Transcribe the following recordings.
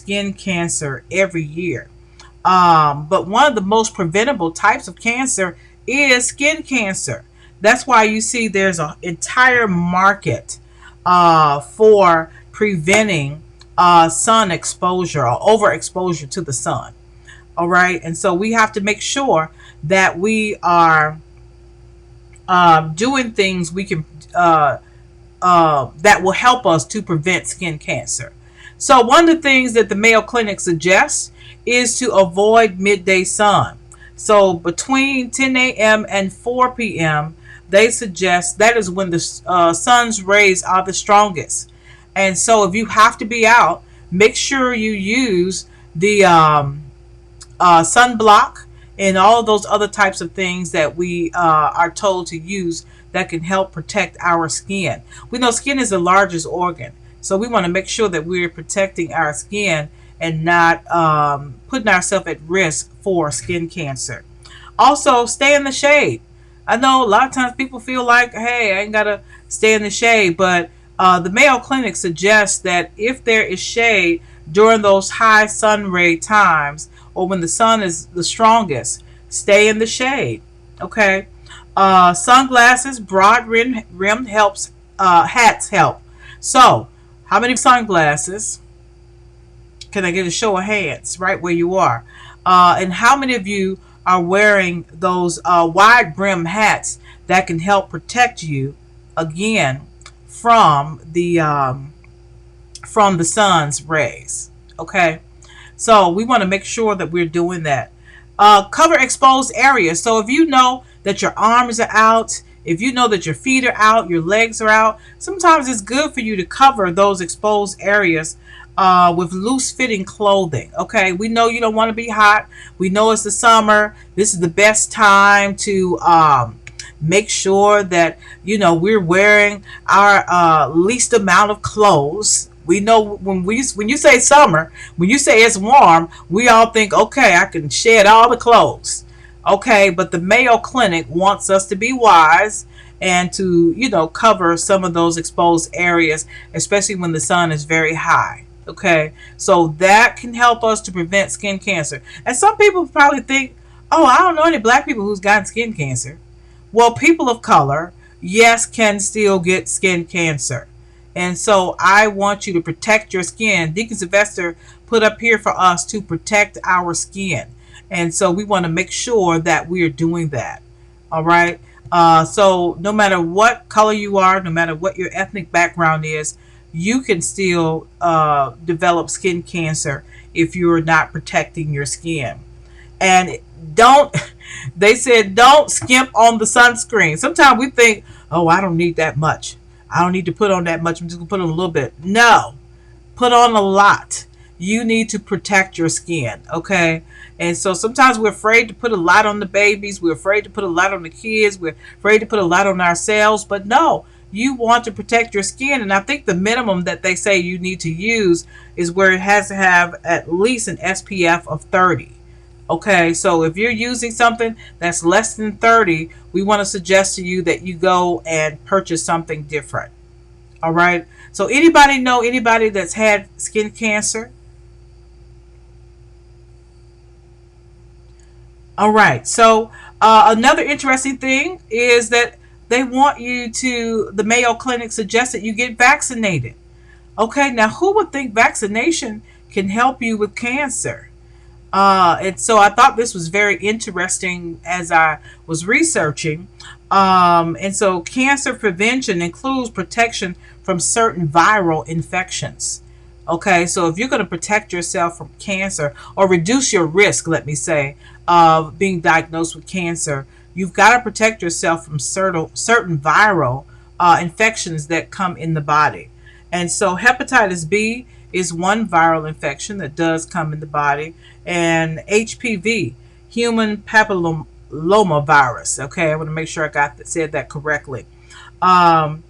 skin cancer every year. But one of the most preventable types of cancer is skin cancer. That's why you see there's an entire market for preventing sun exposure or overexposure to the sun. All right. And so we have to make sure that we are doing things we can that will help us to prevent skin cancer. So one of the things that the Mayo Clinic suggests is to avoid midday sun. So between 10 a.m. and 4 p.m., they suggest that is when the sun's rays are the strongest. And so if you have to be out, make sure you use the sunblock and all those other types of things that we are told to use that can help protect our skin. We know skin is the largest organ, so we want to make sure that we're protecting our skin and not putting ourselves at risk for skin cancer. Also, stay in the shade. I know a lot of times people feel like, hey, I ain't got to stay in the shade, but the Mayo Clinic suggests that if there is shade during those high sun ray times or when the sun is the strongest, stay in the shade. Okay. Sunglasses, broad rim helps. Hats help. So, how many sunglasses? Can I get a show of hands right where you are? And how many of you are wearing those wide brim hats that can help protect you again from the sun's rays? Okay, so we want to make sure that we're doing that. Cover exposed areas. So if you know that your arms are out, if you know that your feet are out, your legs are out, sometimes it's good for you to cover those exposed areas with loose fitting clothing. Okay, we know you don't want to be hot. We know it's the summer. This is the best time to make sure that we're wearing our least amount of clothes. We know when you say summer, when you say it's warm, we all think, okay, I can shed all the clothes. Okay, but the Mayo Clinic wants us to be wise and to cover some of those exposed areas, especially when the sun is very high. Okay, so that can help us to prevent skin cancer. And some people probably think, oh, I don't know any black people who's gotten skin cancer. Well, people of color, yes, can still get skin cancer. And so I want you to protect your skin. Deacon Sylvester put up here for us to protect our skin. And so we want to make sure that we are doing that. All right. So no matter what color you are, no matter what your ethnic background is, you can still develop skin cancer if you're not protecting your skin. And they said don't skimp on the sunscreen. Sometimes we think, oh, I don't need that much. I don't need to put on that much. I'm just going to put on a little bit. No, put on a lot. You need to protect your skin, okay? And so sometimes we're afraid to put a lot on the babies. We're afraid to put a lot on the kids. We're afraid to put a lot on ourselves. But no, you want to protect your skin. And I think the minimum that they say you need to use is where it has to have at least an SPF of 30. Okay, so if you're using something that's less than 30, we want to suggest to you that you go and purchase something different. All right. So anybody know anybody that's had skin cancer? All right. So another interesting thing is that they want the Mayo Clinic suggests that you get vaccinated. Okay. Now, who would think vaccination can help you with cancer? And so I thought this was very interesting as I was researching. And so cancer prevention includes protection from certain viral infections. Okay, so if you're going to protect yourself from cancer or reduce your risk, let me say, of being diagnosed with cancer, you've got to protect yourself from certain viral infections that come in the body. And so hepatitis B is one viral infection that does come in the body, and HPV, human papilloma virus. Okay, I want to make sure I said that correctly. And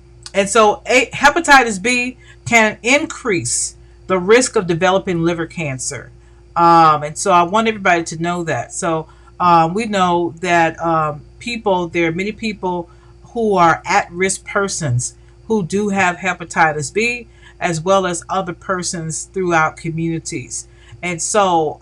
so hepatitis B can increase the risk of developing liver cancer. And so I want everybody to know that. So we know that there are many people who are at-risk persons who do have hepatitis B. as well as other persons throughout communities. And so,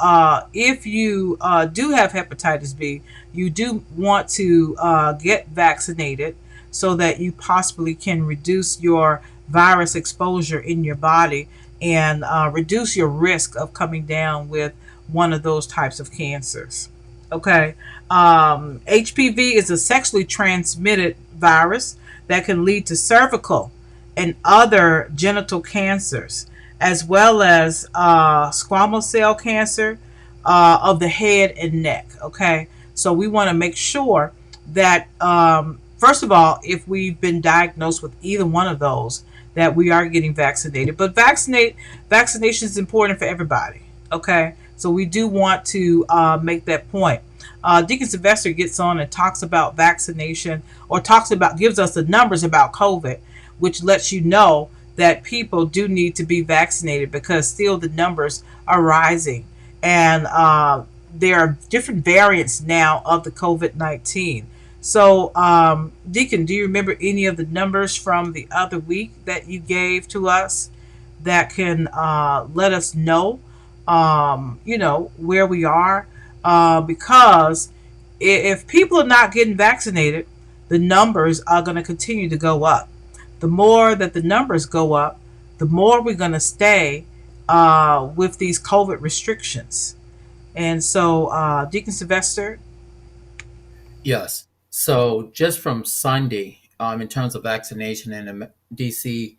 if you do have hepatitis B, you do want to get vaccinated so that you possibly can reduce your virus exposure in your body and reduce your risk of coming down with one of those types of cancers. Okay. HPV is a sexually transmitted virus that can lead to cervical and other genital cancers, as well as squamous cell cancer of the head and neck. Okay. So we want to make sure that, first of all, if we've been diagnosed with either one of those, that we are getting vaccinated. But vaccination is important for everybody. Okay. So we do want to make that point. Deacon Sylvester gets on and talks about vaccination, or gives us the numbers about COVID, which lets you know that people do need to be vaccinated because still the numbers are rising. And there are different variants now of the COVID-19. So, Deacon, do you remember any of the numbers from the other week that you gave to us that can let us know, where we are? Because if people are not getting vaccinated, the numbers are going to continue to go up. The more that the numbers go up, the more we're going to stay with these COVID restrictions. And so, Deacon Sylvester. Yes. So just from Sunday, in terms of vaccination in the DC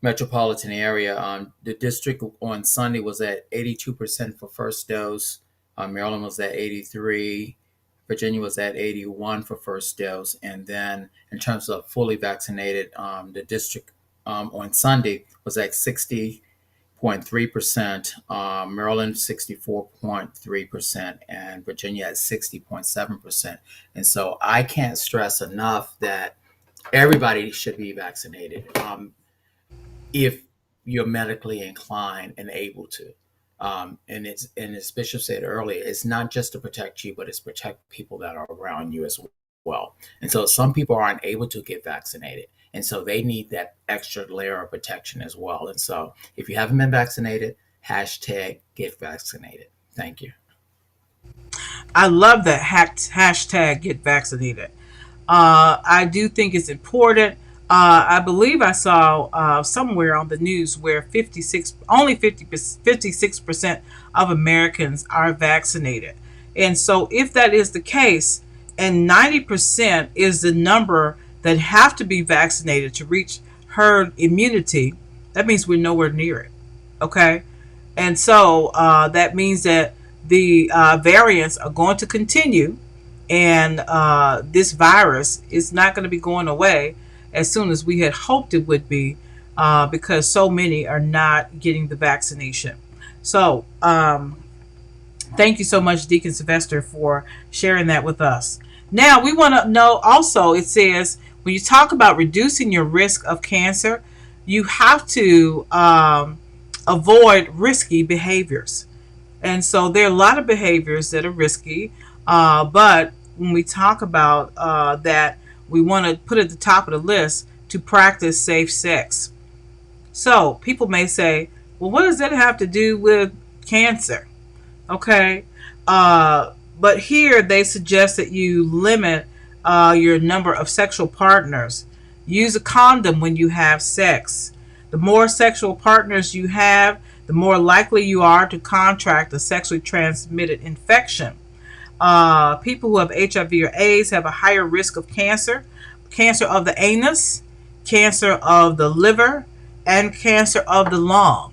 metropolitan area, the district on Sunday was at 82% for first dose. Maryland was at 83. Virginia was at 81 for first dose. And then in terms of fully vaccinated, the district on Sunday was at 60.3%, Maryland 64.3%, and Virginia at 60.7%. And so I can't stress enough that everybody should be vaccinated. If you're medically inclined and able to. And as Bishop said earlier, it's not just to protect you, but it's protect people that are around you as well. And so some people aren't able to get vaccinated. And so they need that extra layer of protection as well. And so if you haven't been vaccinated, hashtag get vaccinated. Thank you. I love that hashtag get vaccinated. I do think it's important. I believe I saw somewhere on the news where 56% of Americans are vaccinated. And so if that is the case, and 90% is the number that have to be vaccinated to reach herd immunity, that means we're nowhere near it. Okay? And so that means that the variants are going to continue, and this virus is not going to be going away as soon as we had hoped it would be, because so many are not getting the vaccination. So, thank you so much, Deacon Sylvester, for sharing that with us. Now, we want to know also, it says, when you talk about reducing your risk of cancer, you have to avoid risky behaviors. And so there are a lot of behaviors that are risky, but when we talk about that, we want to put at the top of the list to practice safe sex. So people may say, well, what does that have to do with cancer? Okay. But here they suggest that you limit your number of sexual partners. Use a condom when you have sex. The more sexual partners you have, the more likely you are to contract a sexually transmitted infection. People who have HIV or AIDS have a higher risk of cancer, cancer of the anus, cancer of the liver, and cancer of the lung.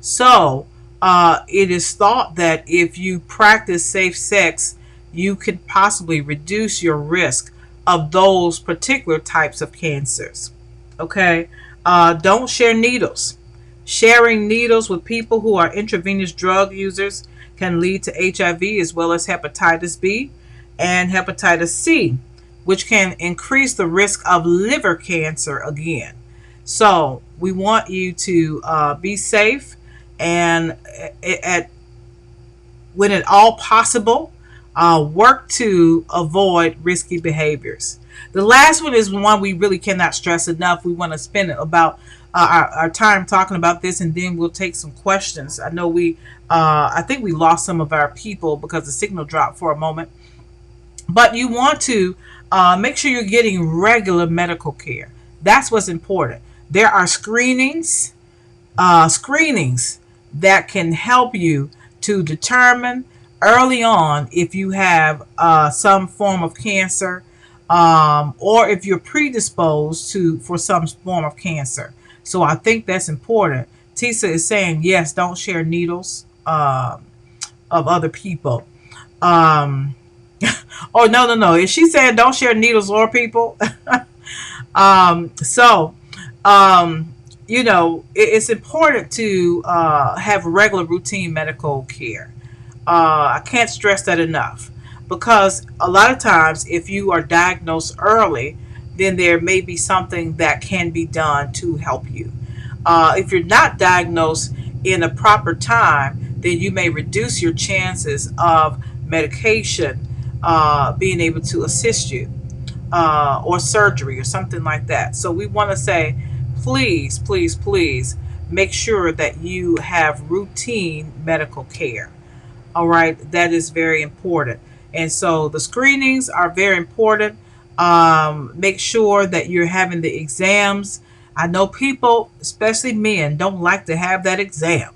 So it is thought that if you practice safe sex, you could possibly reduce your risk of those particular types of cancers. Okay? Don't share needles. Sharing needles with people who are intravenous drug users can lead to HIV as well as hepatitis B and hepatitis C, which can increase the risk of liver cancer again. So we want you to be safe, and when at all possible, work to avoid risky behaviors. The last one is one we really cannot stress enough. We want to spend about our time talking about this, and then we'll take some questions. I know I think we lost some of our people because the signal dropped for a moment. But you want to make sure you're getting regular medical care. That's what's important. There are screenings that can help you to determine early on if you have some form of cancer, or if you're predisposed to for some form of cancer. So I think that's important. Tisa is saying yes, don't share needles of other people. Um, oh, no, no, no. If she said don't share needles or people, so um, it's important to have regular routine medical care. I can't stress that enough, because a lot of times if you are diagnosed early, then there may be something that can be done to help you. If you're not diagnosed in a proper time, then you may reduce your chances of medication being able to assist you, or surgery or something like that. So we want to say, please, please, please make sure that you have routine medical care. All right, that is very important. And so the screenings are very important. Make sure that you're having the exams. I know people, especially men, don't like to have that exam,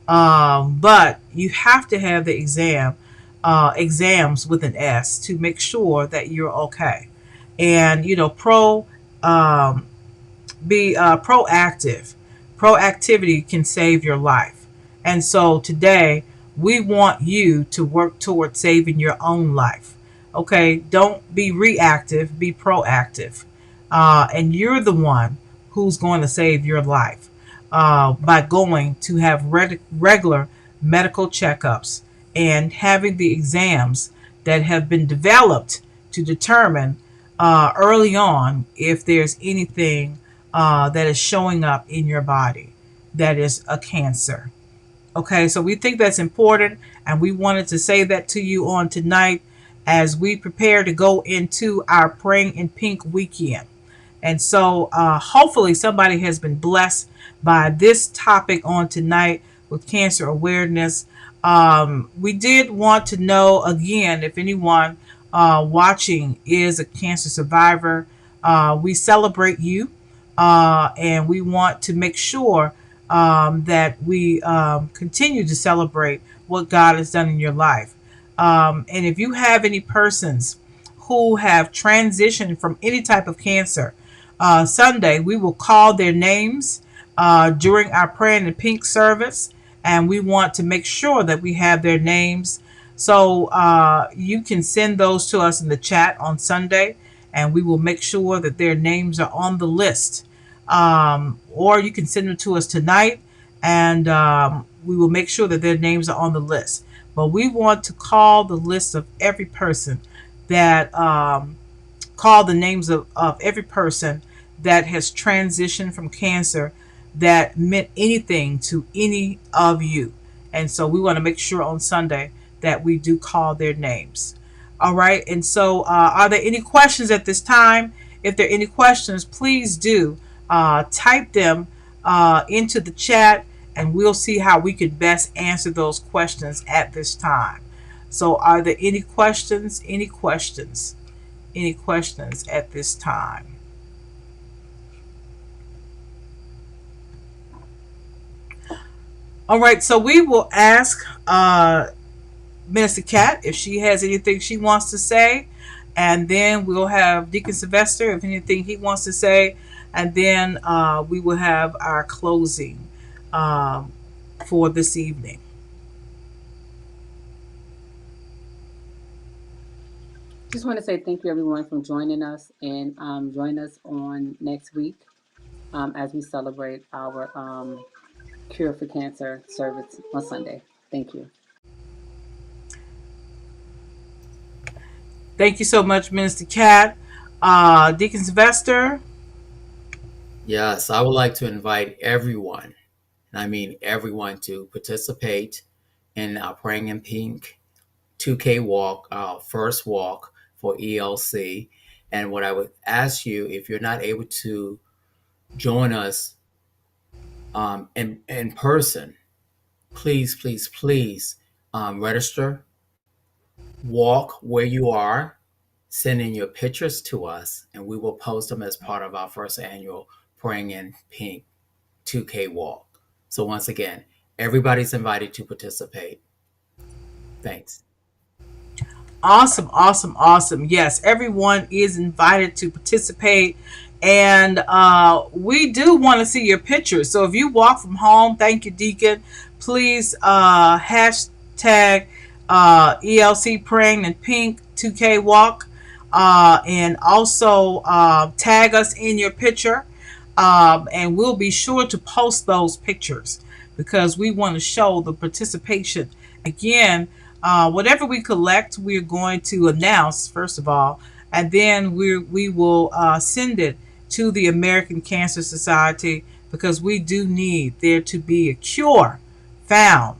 but you have to have the exams with an S, to make sure that you're okay. And um, be proactive. Proactivity can save your life. And so today, we want you to work towards saving your own life. Okay, don't be reactive, be proactive. And you're the one who's going to save your life by going to have regular medical checkups and having the exams that have been developed to determine early on if there's anything that is showing up in your body that is a cancer. Okay, so we think that's important, and we wanted to say that to you on tonight as we prepare to go into our Praying in Pink weekend. And so hopefully somebody has been blessed by this topic on tonight with cancer awareness. We did want to know again if anyone watching is a cancer survivor. We celebrate you, and we want to make sure that we continue to celebrate what God has done in your life. And if you have any persons who have transitioned from any type of cancer, Sunday we will call their names during our Prayer in the Pink service, and we want to make sure that we have their names. So you can send those to us in the chat on Sunday, and we will make sure that their names are on the list. Or you can send them to us tonight, and we will make sure that their names are on the list. But we want to call the list of every person that call the names of every person that has transitioned from cancer that meant anything to any of you. And so we want to make sure on Sunday that we do call their names. All right. And so, are there any questions at this time? If there are any questions, please do type them into the chat, and we'll see how we can best answer those questions at this time. So, are there any questions? Any questions? Any questions at this time? All right, so we will ask Minister Cat if she has anything she wants to say, and then we'll have Deacon Sylvester if anything he wants to say, and then we will have our closing um, for this evening. Just want to say thank you, everyone, for joining us, and join us on next week as we celebrate our Cure for Cancer service on Sunday. Thank you. Thank you so much, Minister Cat. Deacon Sylvester. Yes, I would like to invite everyone, and I mean everyone, to participate in our Praying in Pink 2K walk, our first walk for ELC. And what I would ask you, if you're not able to join us in person, please, please, please register, walk where you are, send in your pictures to us, and we will post them as part of our first annual Praying in Pink 2K walk. So once again, everybody's invited to participate. Thanks. Awesome, awesome, awesome. Yes, everyone is invited to participate. And we do want to see your pictures. So if you walk from home, thank you, Deacon. Please hashtag ELC Praying in Pink 2K Walk. And also tag us in your picture. And we'll be sure to post those pictures because we want to show the participation. Again, whatever we collect, we're going to announce, first of all, and then we will send it to the American Cancer Society because we do need there to be a cure found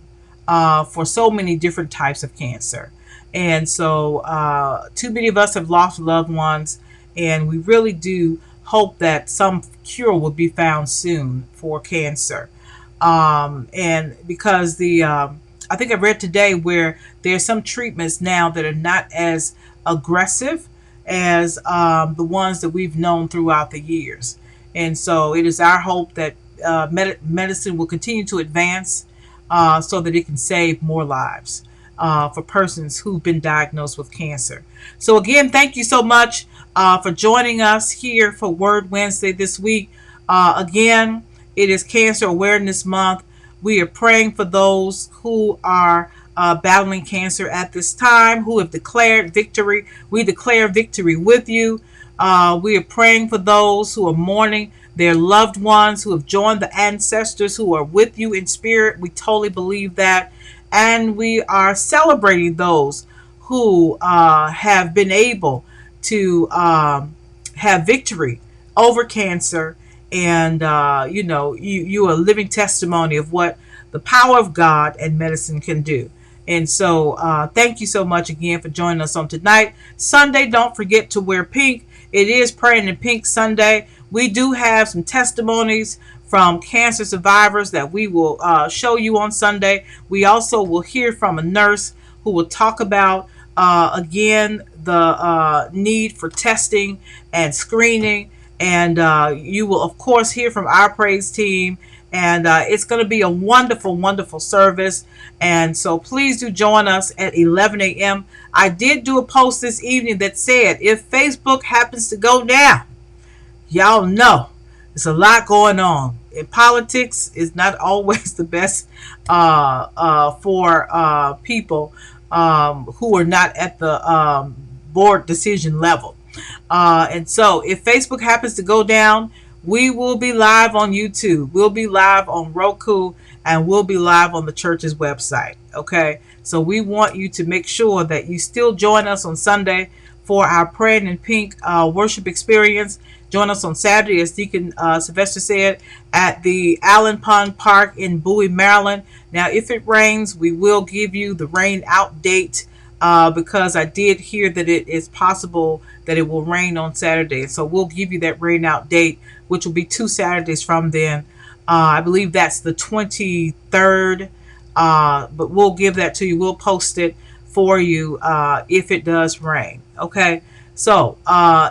for so many different types of cancer. And so, too many of us have lost loved ones, and we really do hope that some cure will be found soon for cancer. And because I think I read today where there's some treatments now that are not as aggressive as the ones that we've known throughout the years. And so it is our hope that medicine will continue to advance so that it can save more lives for persons who've been diagnosed with cancer. So again, thank you so much for joining us here for Word Wednesday this week. Again, it is Cancer Awareness Month. We are praying for those who are battling cancer at this time, who have declared victory. We declare victory with you. We are praying for those who are mourning their loved ones, who have joined the ancestors who are with you in spirit. We totally believe that. And we are celebrating those who have been able to have victory over cancer. And, you are a living testimony of what the power of God and medicine can do. And so thank you so much again for joining us on tonight. Sunday, don't forget to wear pink. It is Praying in Pink Sunday. We do have some testimonies from cancer survivors that we will show you on Sunday. We also will hear from a nurse who will talk about, again, the need for testing and screening. And you will, of course, hear from our praise team. And it's going to be a wonderful, wonderful service. And so please do join us at 11 a.m. I did do a post this evening that said, if Facebook happens to go down, y'all know there's a lot going on. In politics is not always the best for people who are not at the board decision level. And so if Facebook happens to go down, we will be live on YouTube. We'll be live on Roku, and we'll be live on the church's website. Okay. So we want you to make sure that you still join us on Sunday for our Praying in Pink worship experience. Join us on Saturday, as Deacon Sylvester said, at the Allen Pond Park in Bowie, Maryland. Now, if it rains, we will give you the rain out date because I did hear that it is possible that it will rain on Saturday. So we'll give you that rain out date, which will be 2 Saturdays from then. I believe that's the 23rd, but we'll give that to you. We'll post it for you if it does rain. Okay. So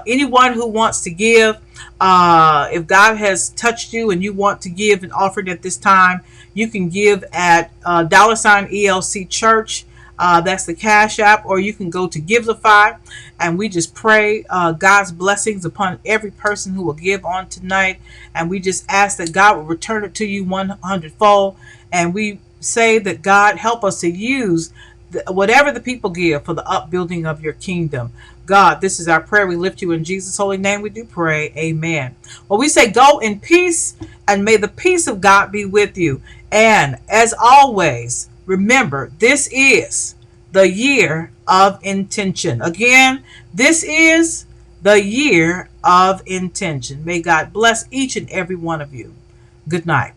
anyone who wants to give, if God has touched you and you want to give an offering at this time, you can give at $ ELC Church. That's the Cash App, or you can go to Givelify, and we just pray God's blessings upon every person who will give on tonight, and we just ask that God will return it to you 100-fold, and we say that God help us to use whatever the people give for the upbuilding of your kingdom. God, this is our prayer. We lift you in Jesus' holy name. We do pray. Amen. Well, we say go in peace, and may the peace of God be with you. And as always, remember, this is the year of intention. Again, this is the year of intention. May God bless each and every one of you. Good night.